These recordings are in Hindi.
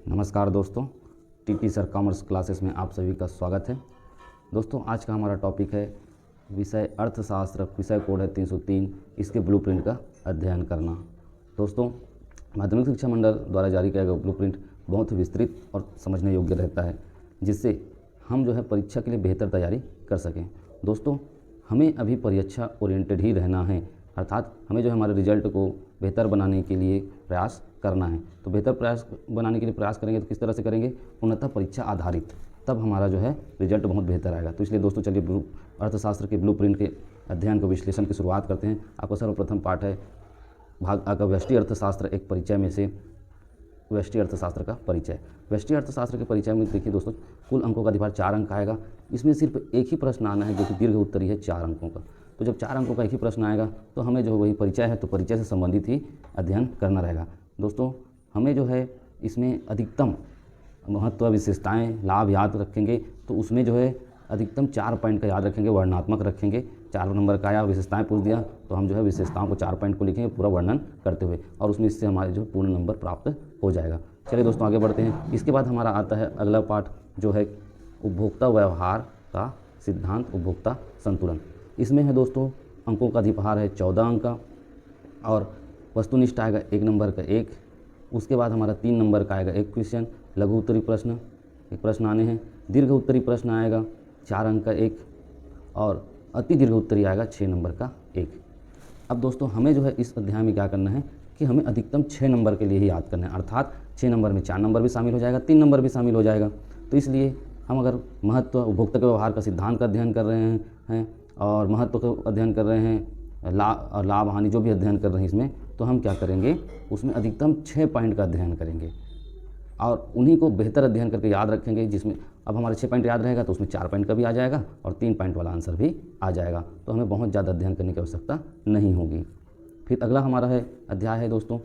नमस्कार दोस्तों, टीटी सर कॉमर्स क्लासेस में आप सभी का स्वागत है। दोस्तों, आज का हमारा टॉपिक है विषय अर्थशास्त्र, विषय कोड है 303, इसके ब्लूप्रिंट का अध्ययन करना। दोस्तों, माध्यमिक शिक्षा मंडल द्वारा जारी किया गया ब्लूप्रिंट बहुत ही विस्तृत और समझने योग्य रहता है, जिससे हम जो है परीक्षा के लिए बेहतर तैयारी कर सकें। दोस्तों, हमें अभी परीक्षा ओरिएंटेड ही रहना है, अर्थात हमें जो है हमारे रिजल्ट को बेहतर बनाने के लिए प्रयास करना है। तो बेहतर प्रयास बनाने के लिए प्रयास करेंगे तो किस तरह से करेंगे? पूर्णतः परीक्षा आधारित, तब हमारा जो है रिजल्ट बहुत बेहतर आएगा। तो इसलिए दोस्तों, चलिए अर्थशास्त्र के ब्लूप्रिंट के अध्ययन को, विश्लेषण की शुरुआत करते हैं। आपका सर्वप्रथम पाठ है भाग आपका व्यष्टि अर्थशास्त्र, एक परिचय में से व्यष्टि अर्थशास्त्र का परिचय। व्यष्टि अर्थशास्त्र के परिचय में देखिए दोस्तों, कुल अंकों का अधिभार 4 अंक आएगा। इसमें सिर्फ एक ही प्रश्न आना है जो कि दीर्घ उत्तरीय है 4 अंकों का। तो जब 4 अंकों का एक ही प्रश्न आएगा तो हमें जो वही परिचय है, तो परिचय से संबंधित ही अध्ययन करना रहेगा। दोस्तों, हमें जो है इसमें अधिकतम महत्व, विशेषताएं, लाभ याद रखेंगे, तो उसमें जो है अधिकतम 4 पॉइंट का याद रखेंगे, वर्णनात्मक रखेंगे। 4 नंबर का आया, विशेषताएं पूछ दिया तो हम जो है विशेषताओं को 4 पॉइंट को लिखेंगे पूरा वर्णन करते हुए, और उसमें इससे हमारे जो पूर्ण नंबर प्राप्त हो जाएगा। चलिए दोस्तों, आगे बढ़ते हैं। इसके बाद हमारा आता है अगला पाठ, जो है उपभोक्ता व्यवहार का सिद्धांत, उपभोक्ता संतुलन। इसमें है दोस्तों अंकों का अधिभार है 14 अंक का, और वस्तुनिष्ठ आएगा 1 नंबर का 1। उसके बाद हमारा 3 नंबर का आएगा 1 क्वेश्चन, लघु उत्तरी प्रश्न 1 प्रश्न आने हैं। दीर्घ उत्तरी प्रश्न आएगा 4 अंक का 1, और अति दीर्घ उत्तरी आएगा 6 नंबर का 1। अब दोस्तों, हमें जो है इस अध्याय में क्या करना है कि हमें अधिकतम 6 नंबर के लिए ही याद करना है, अर्थात 6 नंबर में 4 नंबर भी शामिल हो जाएगा, 3 नंबर भी शामिल हो जाएगा। तो इसलिए हम अगर महत्व, उपभोक्ता के व्यवहार का सिद्धांत का अध्ययन कर रहे हैं और महत्व का अध्ययन कर रहे हैं, लाभ हानि जो भी अध्ययन कर रहे हैं इसमें, तो हम क्या करेंगे, उसमें अधिकतम 6 पॉइंट का अध्ययन करेंगे और उन्हीं को बेहतर अध्ययन करके याद रखेंगे। जिसमें अब हमारे 6 पॉइंट याद रहेगा तो उसमें 4 पॉइंट का भी आ जाएगा और 3 पॉइंट वाला आंसर भी आ जाएगा। तो हमें बहुत ज़्यादा अध्ययन करने की आवश्यकता नहीं होगी। फिर अगला हमारा है अध्याय है दोस्तों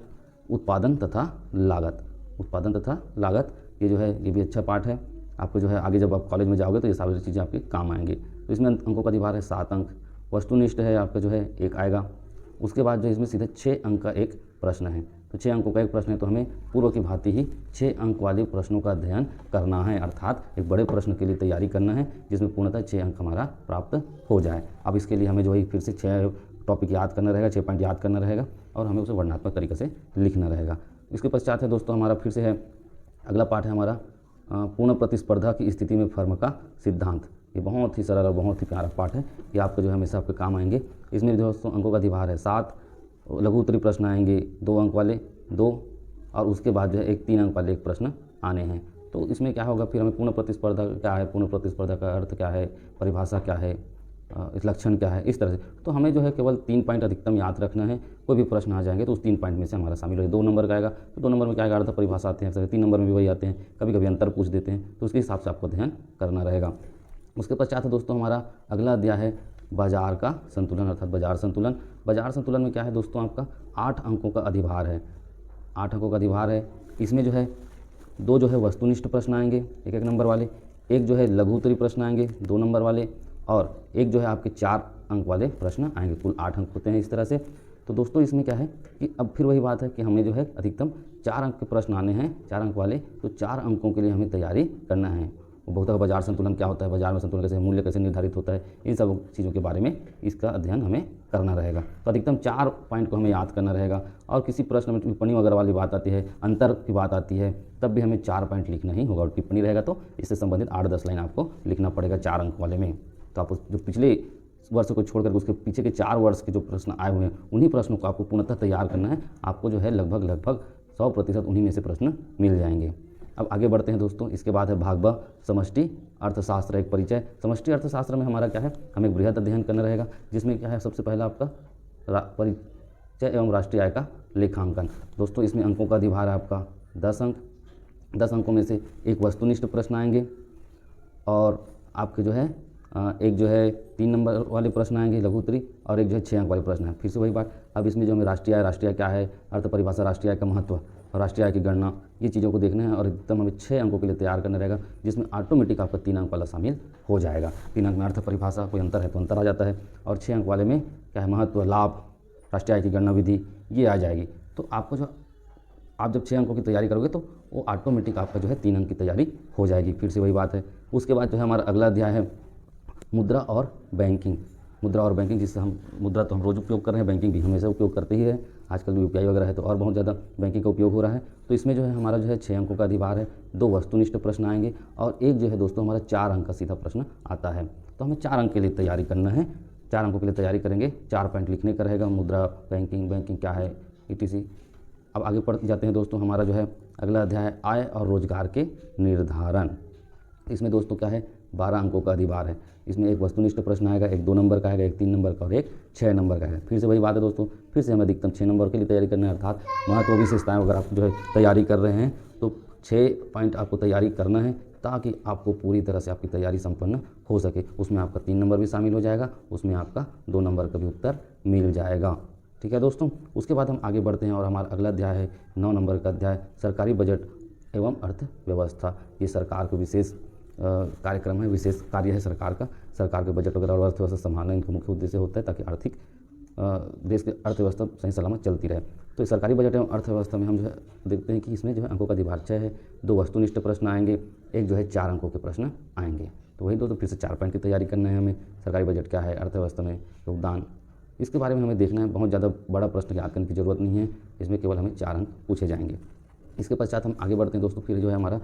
उत्पादन तथा लागत। उत्पादन तथा लागत, ये जो है ये भी अच्छा पाठ है। आपको जो है आगे जब आप कॉलेज में जाओगे तो ये सारी चीज़ें आपके काम आएंगी। तो इसमें अंकों का अधिभार है 7 अंक। वस्तुनिष्ठ है आपका जो है 1 आएगा। उसके बाद जो इसमें सीधे 6 अंक का एक प्रश्न है। तो 6 अंकों का एक प्रश्न है, तो हमें पूर्व की भांति ही 6 अंक वाले प्रश्नों का अध्ययन करना है, अर्थात एक बड़े प्रश्न के लिए तैयारी करना है जिसमें पूर्णतः 6 अंक हमारा प्राप्त हो जाए। अब इसके लिए हमें जो है फिर से 6 टॉपिक याद करना रहेगा, 6 पॉइंट याद करना रहेगा, और हमें उसे वर्णनात्मक तरीके से लिखना रहेगा। इसके पश्चात है दोस्तों हमारा फिर से है अगला पाठ है हमारा पूर्ण प्रतिस्पर्धा की स्थिति में फर्म का सिद्धांत। ये बहुत ही सरल और बहुत ही प्यारा पाठ है, ये आपको जो है हमेशा आपके काम आएंगे। इसमें दोस्तों अंकों का अधिभार है 7, लघु उत्तरी प्रश्न आएंगे 2 अंक वाले 2, और उसके बाद जो है 3 अंक वाले 1 प्रश्न आने हैं। तो इसमें क्या होगा, फिर हमें पूर्ण प्रतिस्पर्धा क्या है, पूर्ण प्रतिस्पर्धा का अर्थ क्या है, परिभाषा क्या है, इस लक्षण क्या है, इस तरह से। तो हमें जो है केवल 3 पॉइंट अधिकतम याद रखना है। कोई भी प्रश्न आ जाएंगे तो उस 3 पॉइंट में से हमारा शामिल हो। 2 नंबर का आएगा तो 2 नंबर में क्या आएगा, अर्थ परिभाषा आते हैं, 3 नंबर में भी वही आते हैं, कभी कभी अंतर पूछ देते हैं, तो उसके हिसाब से आपको ध्यान करना रहेगा। उसके पश्चात है दोस्तों हमारा अगला अध्याय है बाजार का संतुलन, अर्थात बाजार संतुलन। बाजार संतुलन में क्या है दोस्तों, आपका 8 अंकों का अधिभार है। 8 अंकों का अधिभार है। इसमें जो है 2 जो है वस्तुनिष्ठ प्रश्न आएंगे 1-1 नंबर वाले, 1 जो है लघु उत्तरी प्रश्न आएंगे 2 नंबर वाले, और 1 जो है आपके 4 अंक वाले प्रश्न आएंगे। कुल 8 अंक होते हैं इस तरह से। तो दोस्तों इसमें क्या है कि अब फिर वही बात है कि हमें जो है अधिकतम 4 अंक के प्रश्न आने हैं, 4 अंक वाले। तो 4 अंकों के लिए हमें तैयारी करना है। उपभोक्ता का बाजार संतुलन क्या होता है, बाजार में संतुलन कैसे, मूल्य कैसे निर्धारित होता है, इन सब चीज़ों के बारे में इसका अध्ययन हमें करना रहेगा। तो अधिकतम 4 पॉइंट को हमें याद करना रहेगा। और किसी प्रश्न में टिप्पणी वगैरह वाली बात आती है, अंतर की बात आती है, तब भी हमें 4 पॉइंट लिखना ही होगा, और टिप्पणी रहेगा तो इससे संबंधित 8-10 लाइन आपको लिखना पड़ेगा 4 अंक वाले में। तो आप जो पिछले वर्ष को छोड़कर उसके पीछे के 4 वर्ष के जो प्रश्न आए हुए हैं उन्हीं प्रश्नों को आपको पूर्णतः तैयार करना है। आपको जो है लगभग 100% उन्हीं में से प्रश्न मिल जाएंगे। अब आगे बढ़ते हैं दोस्तों। इसके बाद है भाग ब समष्टि अर्थशास्त्र, एक परिचय। समष्टि अर्थशास्त्र में हमारा क्या है, हमें एक बृहद अध्ययन करना रहेगा, जिसमें क्या है सबसे पहला आपका परिचय एवं राष्ट्रीय आय का लेखांकन। दोस्तों इसमें अंकों का अधिभार है आपका 10 अंक। 10 अंकों में से 1 वस्तुनिष्ठ प्रश्न आएंगे, और आपके जो है एक जो है 3 नंबर वाले प्रश्न आएंगे लघु उत्तरी, और 1 जो है 6 अंक वाले प्रश्न है। फिर से वही बात, अब इसमें जो हमें राष्ट्रीय आय क्या है, अर्थ परिभाषा, राष्ट्रीय आय का महत्व और राष्ट्रीय आय की गणना, ये चीज़ों को देखना है, और एकदम हमें 6 अंकों के लिए तैयार करना रहेगा, जिसमें ऑटोमेटिक आपका 3 अंक वाला शामिल हो जाएगा। 3 अंक में अर्थ परिभाषा कोई अंतर है तो अंतर आ जाता है, और 6 अंक वाले में क्या है, महत्व, लाभ, राष्ट्रीय आय की गणना विधि, ये आ जाएगी। तो आपको जो आप जब 6 अंकों की तैयारी करोगे तो वो ऑटोमेटिक आपका जो है 3 अंक की तैयारी हो जाएगी। फिर से वही बात है। उसके बाद जो है हमारा अगला अध्याय है मुद्रा और बैंकिंग। मुद्रा और बैंकिंग, जिससे हम मुद्रा तो हम रोज़ उपयोग कर रहे हैं, बैंकिंग भी हमेशा उपयोग करते ही है। आजकल यूपीआई वगैरह है तो और बहुत ज़्यादा बैंकिंग का उपयोग हो रहा है। तो इसमें जो है हमारा जो है 6 अंकों का अधिभार है, 2 वस्तुनिष्ठ प्रश्न आएंगे और एक जो है दोस्तों हमारा 4 अंक का सीधा प्रश्न आता है। तो हमें 4 अंक के लिए तैयारी करना है। 4 अंकों के लिए तैयारी करेंगे, 4 पॉइंट लिखने का रहेगा, मुद्रा, बैंकिंग, बैंकिंग क्या है, ETC। अब आगे बढ़ जाते हैं दोस्तों। हमारा जो है अगला अध्याय है आय और रोजगार के निर्धारण। इसमें दोस्तों क्या है, 12 अंकों का अधिभार है। इसमें एक वस्तुनिष्ठ प्रश्न आएगा, एक 2 नंबर का आएगा, एक 3 नंबर का और एक 6 नंबर का है। फिर से वही बात है दोस्तों, फिर से हमें अधिकतम 6 नंबर के लिए तैयारी करना है। अर्थात महत्व विशेषताएं अगर आप जो है तैयारी कर रहे हैं तो 6 पॉइंट आपको तैयारी करना है, ताकि आपको पूरी तरह से आपकी तैयारी संपन्न हो सके। उसमें आपका 3 नंबर भी शामिल हो जाएगा, उसमें आपका 2 नंबर का भी उत्तर मिल जाएगा। ठीक है दोस्तों। उसके बाद हम आगे बढ़ते हैं और हमारा अगला अध्याय है 9 नंबर का अध्याय, सरकारी बजट एवं अर्थव्यवस्था। ये सरकार को विशेष कार्यक्रम है, विशेष कार्य है सरकार का। सरकार के बजट वगैरह और अर्थव्यवस्था संभालना इनका मुख्य उद्देश्य होता है, ताकि आर्थिक देश की अर्थव्यवस्था सही सलामत चलती रहे। तो सरकारी बजट एवं अर्थव्यवस्था में हम जो है देखते हैं कि इसमें जो है अंकों का अधिभार 6 है, 2 वस्तुनिष्ठ प्रश्न आएंगे, एक जो है 4 अंकों के प्रश्न आएंगे। तो वही दोस्तों फिर से 4 पॉइंट की तैयारी करना है हमें। सरकारी बजट क्या है, अर्थव्यवस्था में योगदान, इसके बारे में हमें देखना है। बहुत ज़्यादा बड़ा प्रश्न याद करने की ज़रूरत नहीं है, इसमें केवल हमें 4 अंक पूछे जाएंगे। इसके पश्चात हम आगे बढ़ते हैं दोस्तों। फिर जो है हमारा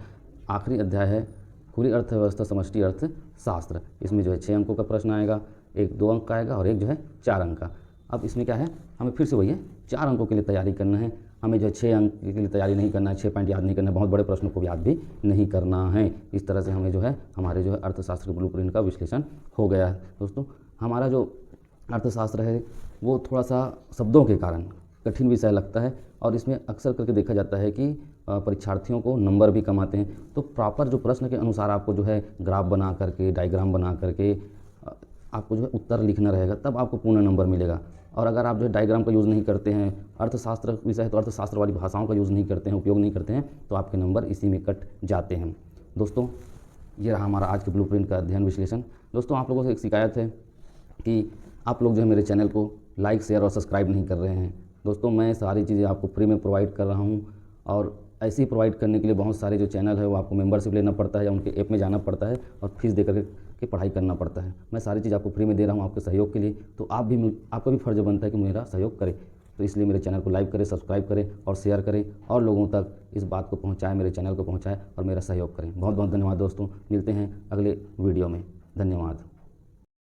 आखिरी अध्याय है खुली अर्थव्यवस्था समष्टि अर्थशास्त्र। इसमें जो है 6 अंकों का प्रश्न आएगा, एक 2 अंक का आएगा और एक जो है 4 अंक का। अब इसमें क्या है, हमें फिर से वही है 4 अंकों के लिए तैयारी करना है। हमें जो है 6 अंक के लिए तैयारी नहीं करना है, 6 पॉइंट याद नहीं करना है, बहुत बड़े प्रश्नों को भी याद भी नहीं करना है। इस तरह से हमें जो है हमारे जो है अर्थशास्त्र ब्लूप्रिंट का विश्लेषण हो गया है। दोस्तों हमारा जो अर्थशास्त्र है वो थोड़ा सा शब्दों के कारण कठिन विषय लगता है, और इसमें अक्सर करके देखा जाता है कि परीक्षार्थियों को नंबर भी कम आते हैं। तो प्रॉपर जो प्रश्न के अनुसार आपको जो है ग्राफ बना करके, डायग्राम बना करके आपको जो है उत्तर लिखना रहेगा, तब आपको पूर्ण नंबर मिलेगा। और अगर आप जो है डायग्राम का यूज़ नहीं करते हैं, अर्थशास्त्र विषय है तो अर्थशास्त्र वाली भाषाओं का यूज़ नहीं करते हैं, उपयोग नहीं करते हैं, तो आपके नंबर इसी में कट जाते हैं। दोस्तों ये रहा हमारा आज के ब्लूप्रिंट का अध्ययन विश्लेषण। दोस्तों आप लोगों से एक शिकायत है कि आप लोग जो है मेरे चैनल को लाइक, शेयर और सब्सक्राइब नहीं कर रहे हैं। दोस्तों मैं सारी चीज़ें आपको फ्री में प्रोवाइड कर रहा हूँ, और ऐसे ही प्रोवाइड करने के लिए बहुत सारे जो चैनल है वो आपको मेंबरशिप लेना पड़ता है या उनके ऐप में जाना पड़ता है और फीस दे करके पढ़ाई करना पड़ता है। मैं सारी चीज़ आपको फ्री में दे रहा हूँ आपके सहयोग के लिए, तो आपका भी फर्ज बनता है कि मेरा सहयोग करें। तो इसलिए मेरे चैनल को लाइक करें, सब्सक्राइब करें और शेयर करें, और लोगों तक इस बात को पहुँचाएँ, मेरे चैनल को पहुँचाएँ और मेरा सहयोग करें। बहुत बहुत धन्यवाद दोस्तों। मिलते हैं अगले वीडियो में। धन्यवाद।